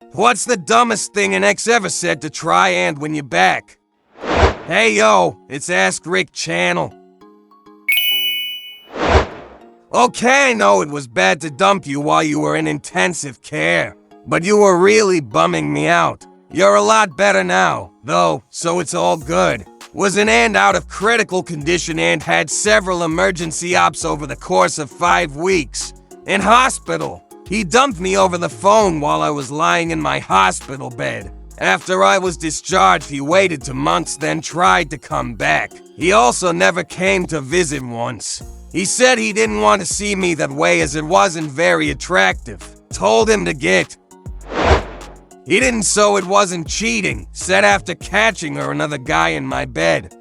What's the dumbest thing an ex ever said to try and win you back? Hey yo, it's Ask Rick channel. Okay, I know it was bad to dump you while you were in intensive care, but you were really bumming me out. You're a lot better now, though, so it's all good. Was an and out of critical condition and had several emergency ops over the course of 5 weeks. In hospital. He dumped me over the phone while I was lying in my hospital bed. After I was discharged, he waited 2 months, then tried to come back. He also never came to visit once. He said he didn't want to see me that way as it wasn't very attractive. Told him to get. He didn't, so it wasn't cheating. Said after catching her, another guy in my bed.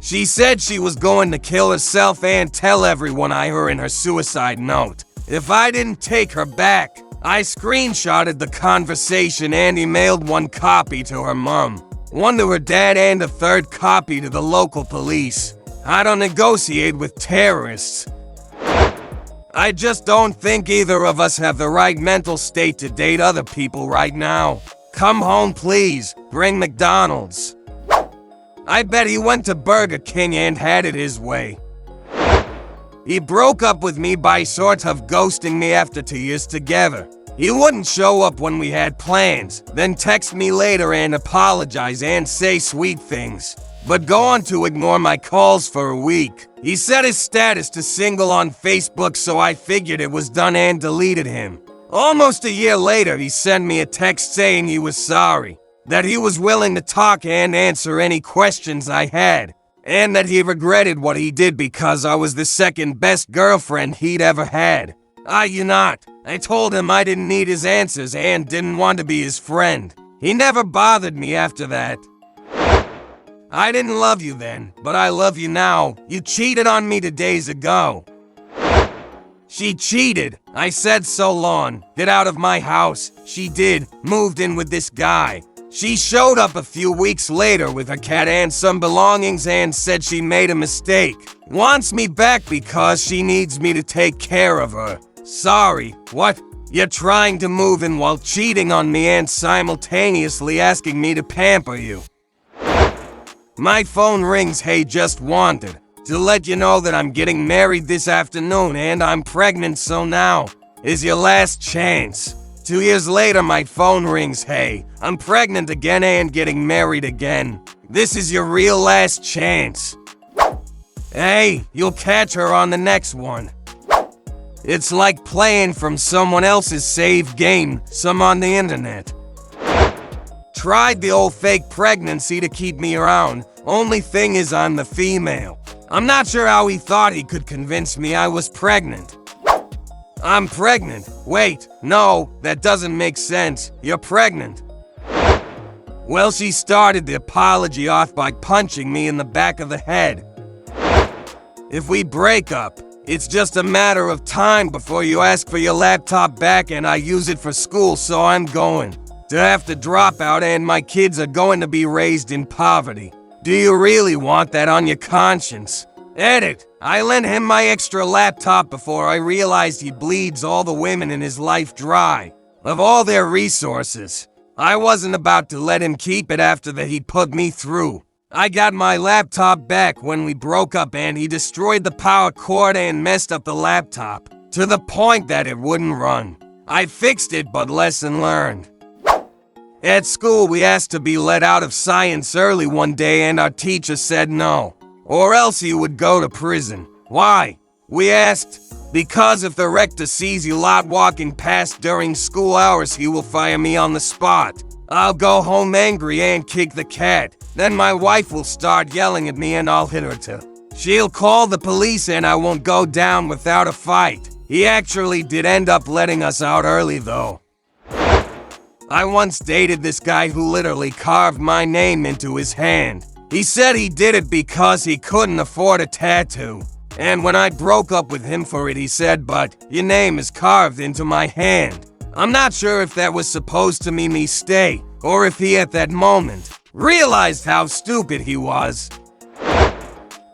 She said she was going to kill herself and tell everyone I her in her suicide note. If I didn't take her back, I screenshotted the conversation and emailed 1 copy to her mom, 1 to her dad, and a 3rd copy to the local police. I don't negotiate with terrorists. I just don't think either of us have the right mental state to date other people right now. Come home, please. Bring McDonald's. I bet he went to Burger King and had it his way. He broke up with me by sort of ghosting me after 2 years together. He wouldn't show up when we had plans, then text me later and apologize and say sweet things, but go on to ignore my calls for a week. He set his status to single on Facebook, so I figured it was done and deleted him. Almost a year later, he sent me a text saying he was sorry, that he was willing to talk and answer any questions I had, and that he regretted what he did because I was the 2nd best girlfriend he'd ever had. I told him I didn't need his answers and didn't want to be his friend. He never bothered me after that. I didn't love you then, but I love you now. You cheated on me 2 days ago. She cheated. I said so long. Get out of my house. She did. Moved in with this guy. She showed up a few weeks later with her cat and some belongings and said she made a mistake. Wants me back because she needs me to take care of her. Sorry, what? You're trying to move in while cheating on me and simultaneously asking me to pamper you. My phone rings. Hey, just wanted to let you know that I'm getting married this afternoon and I'm pregnant, so now is your last chance. 2 years later, my phone rings. Hey, I'm pregnant again and getting married again. This is your real last chance. Hey, you'll catch her on the next one. It's like playing from someone else's saved game, some on the internet. Tried the old fake pregnancy to keep me around. Only thing is I'm the female. I'm not sure how he thought he could convince me I was pregnant. I'm pregnant. Wait, no, that doesn't make sense. You're pregnant. Well, she started the apology off by punching me in the back of the head. If we break up, it's just a matter of time before you ask for your laptop back and I use it for school, so I'm going to have to drop out and my kids are going to be raised in poverty. Do you really want that on your conscience? Edit. I lent him my extra laptop before I realized he bleeds all the women in his life dry of all their resources. I wasn't about to let him keep it after that he put me through. I got my laptop back when we broke up and he destroyed the power cord and messed up the laptop to the point that it wouldn't run. I fixed it, but lesson learned. At school, we asked to be let out of science early one day and our teacher said no, or else he would go to prison. Why? We asked. Because if the rector sees you lot walking past during school hours, he will fire me on the spot. I'll go home angry and kick the cat. Then my wife will start yelling at me and I'll hit her too. She'll call the police and I won't go down without a fight. He actually did end up letting us out early though. I once dated this guy who literally carved my name into his hand. He said he did it because he couldn't afford a tattoo. And when I broke up with him for it, he said, "But your name is carved into my hand." I'm not sure if that was supposed to mean me stay, or if he at that moment realized how stupid he was.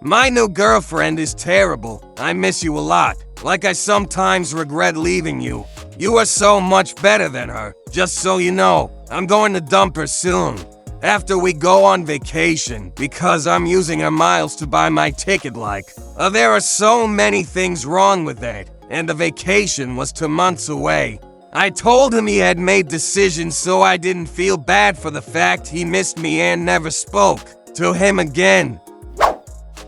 My new girlfriend is terrible. I miss you a lot. Like I sometimes regret leaving you. You are so much better than her. Just so you know, I'm going to dump her soon. After we go on vacation, because I'm using her miles to buy my ticket there are so many things wrong with that, and the vacation was 2 months away. I told him he had made decisions so I didn't feel bad for the fact he missed me and never spoke to him again.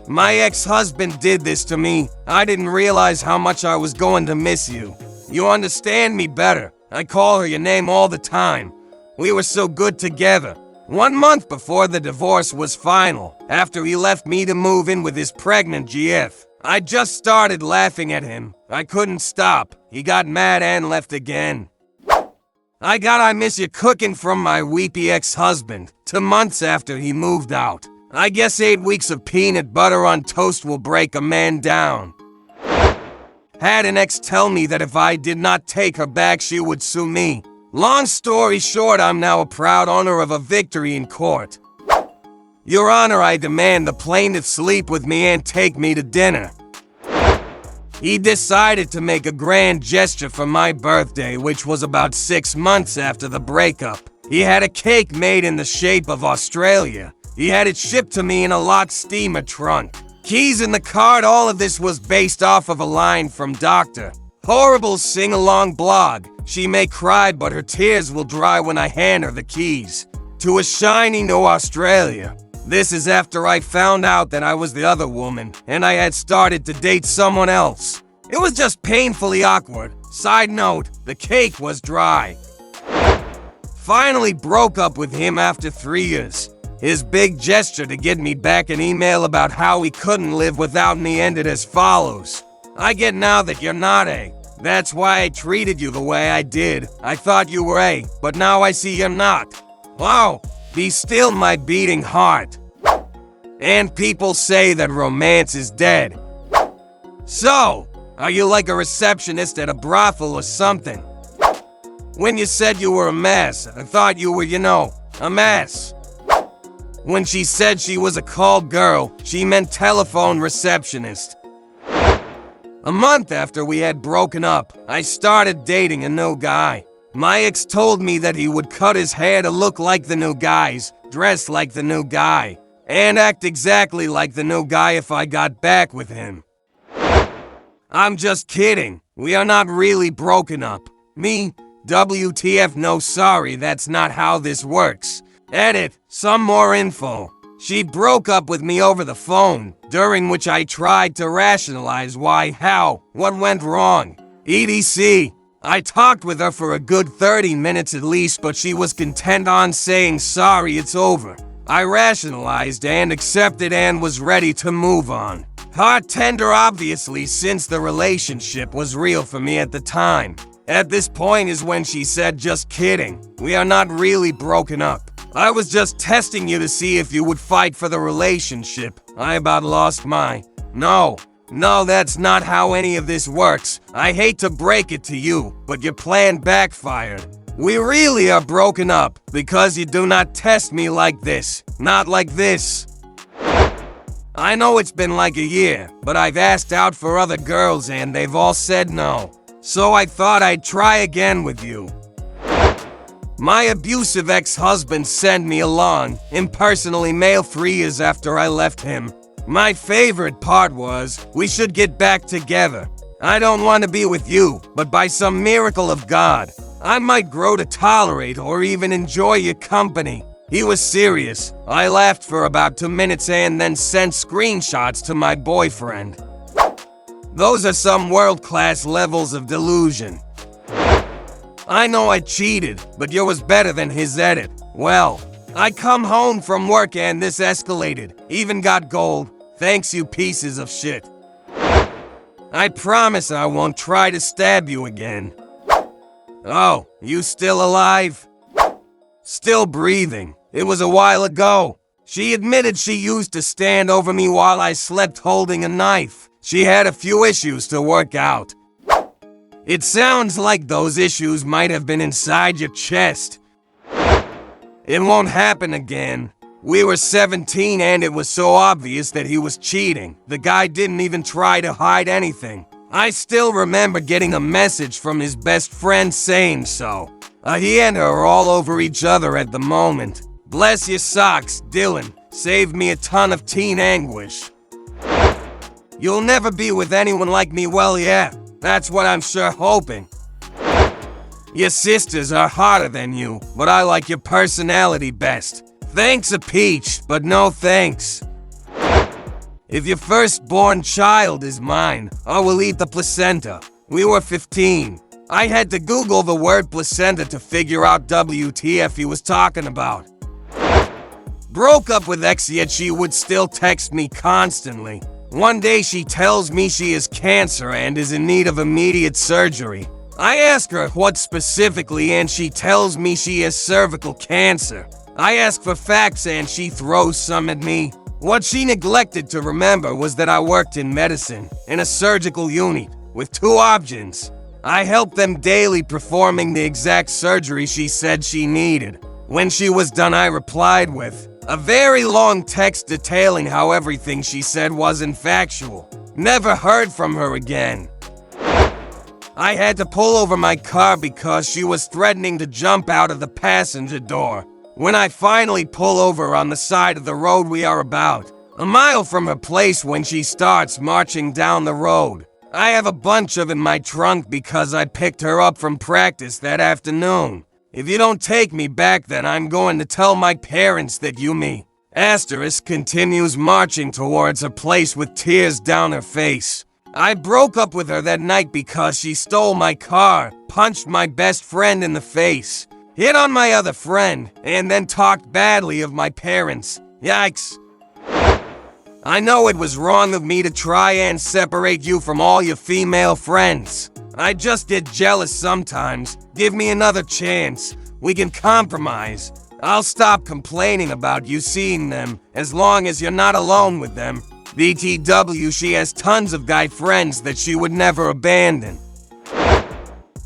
My ex-husband did this to me. I didn't realize how much I was going to miss you. You understand me better. I call her your name all the time. We were so good together. 1 month before the divorce was final, after he left me to move in with his pregnant GF, I just started laughing at him. I couldn't stop. He got mad and left again. I miss you cooking from my weepy ex-husband, 2 months after he moved out. I guess 8 weeks of peanut butter on toast will break a man down. Had an ex tell me that if I did not take her back, she would sue me. Long story short, I'm now a proud owner of a victory in court. Your Honor, I demand the plaintiff sleep with me and take me to dinner. He decided to make a grand gesture for my birthday, which was about 6 months after the breakup. He had a cake made in the shape of Australia. He had it shipped to me in a locked steamer trunk. Keys in the card. All of this was based off of a line from Dr. Horrible's sing-along blog. She may cry, but her tears will dry when I hand her the keys to a shiny new Australia. This is after I found out that I was the other woman, and I had started to date someone else. It was just painfully awkward. Side note, the cake was dry. Finally broke up with him after 3 years. His big gesture to get me back an email about how he couldn't live without me ended as follows. I get now that you're not A. That's why I treated you the way I did. I thought you were A, but now I see you're not. Wow, be still my beating heart. And people say that romance is dead. So, are you like a receptionist at a brothel or something? When you said you were a mess, I thought you were, a mess. When she said she was a call girl, she meant telephone receptionist. A month after we had broken up, I started dating a new guy. My ex told me that he would cut his hair to look like the new guys, dress like the new guy, and act exactly like the new guy if I got back with him. I'm just kidding. We are not really broken up. Me, WTF, no sorry, that's not how this works. Edit, some more info. She broke up with me over the phone, during which I tried to rationalize why, how, what went wrong. EDC. I talked with her for a good 30 minutes at least, but she was content on saying sorry, it's over. I rationalized and accepted and was ready to move on. Heart tender obviously, since the relationship was real for me at the time. At this point is when she said, just kidding, we are not really broken up. I was just testing you to see if you would fight for the relationship. I about lost my... No, that's not how any of this works. I hate to break it to you, but your plan backfired. We really are broken up because you do not test me like this. Not like this. I know it's been like a year, but I've asked out for other girls and they've all said no. So I thought I'd try again with you. My abusive ex-husband sent me along, impersonally mail 3 years after I left him. My favorite part was, we should get back together. I don't want to be with you, but by some miracle of God, I might grow to tolerate or even enjoy your company. He was serious. I laughed for about 2 minutes and then sent screenshots to my boyfriend. Those are some world-class levels of delusion. I know I cheated, but yours was better than his edit. Well, I come home from work and this escalated. Even got gold. Thanks, you pieces of shit. I promise I won't try to stab you again. Oh, you still alive? Still breathing. It was a while ago. She admitted she used to stand over me while I slept holding a knife. She had a few issues to work out. It sounds like those issues might have been inside your chest. It won't happen again. We were 17 and it was so obvious that he was cheating. The guy didn't even try to hide anything. I still remember getting a message from his best friend saying so. He and her are all over each other at the moment. Bless your socks, Dylan. Saved me a ton of teen anguish. You'll never be with anyone like me, well, yeah. That's what I'm sure hoping. Your sisters are hotter than you, but I like your personality best. Thanks a peach, but no thanks. If your firstborn child is mine, I will eat the placenta. We were 15. I had to Google the word placenta to figure out WTF he was talking about. Broke up with ex, yet she would still text me constantly. One day she tells me she has cancer and is in need of immediate surgery. I ask her what specifically and she tells me she has cervical cancer. I ask for facts and she throws some at me. What she neglected to remember was that I worked in medicine, in a surgical unit, with 2 options. I helped them daily performing the exact surgery she said she needed. When she was done, I replied with a very long text detailing how everything she said wasn't factual. Never heard from her again. I had to pull over my car because she was threatening to jump out of the passenger door. When I finally pull over on the side of the road, we are about a mile from her place when she starts marching down the road. I have a bunch of in my trunk because I picked her up from practice that afternoon. If you don't take me back, then I'm going to tell my parents that you me. Asterisk continues marching towards her place with tears down her face. I broke up with her that night because she stole my car, punched my best friend in the face, hit on my other friend, and then talked badly of my parents. Yikes. I know it was wrong of me to try and separate you from all your female friends. I just get jealous sometimes. Give me another chance. We can compromise. I'll stop complaining about you seeing them, as long as you're not alone with them. BTW, she has tons of guy friends that she would never abandon.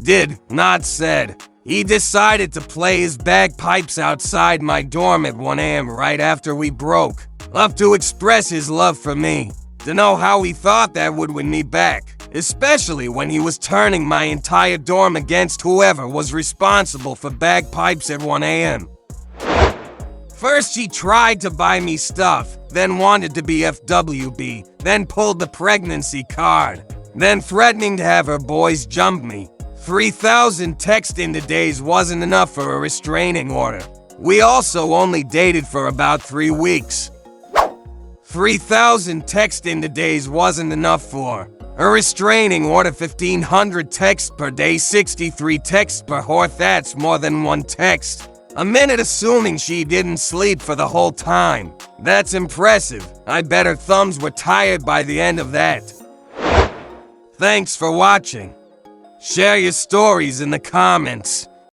Did not said. He decided to play his bagpipes outside my dorm at 1 a.m. right after we broke, up to express his love for me. Dunno how he thought that would win me back, especially when he was turning my entire dorm against whoever was responsible for bagpipes at 1 a.m. First he tried to buy me stuff, then wanted to be FWB, then pulled the pregnancy card, then threatening to have her boys jump me. 3,000 text into days wasn't enough for a restraining order. We also only dated for about 3 weeks. 3,000 text into days wasn't enough for a restraining order. 1,500 texts per day, 63 texts per horse, that's more than 1 text a minute, assuming she didn't sleep for the whole time. That's impressive. I bet her thumbs were tired by the end of that. Thanks for watching. Share your stories in the comments.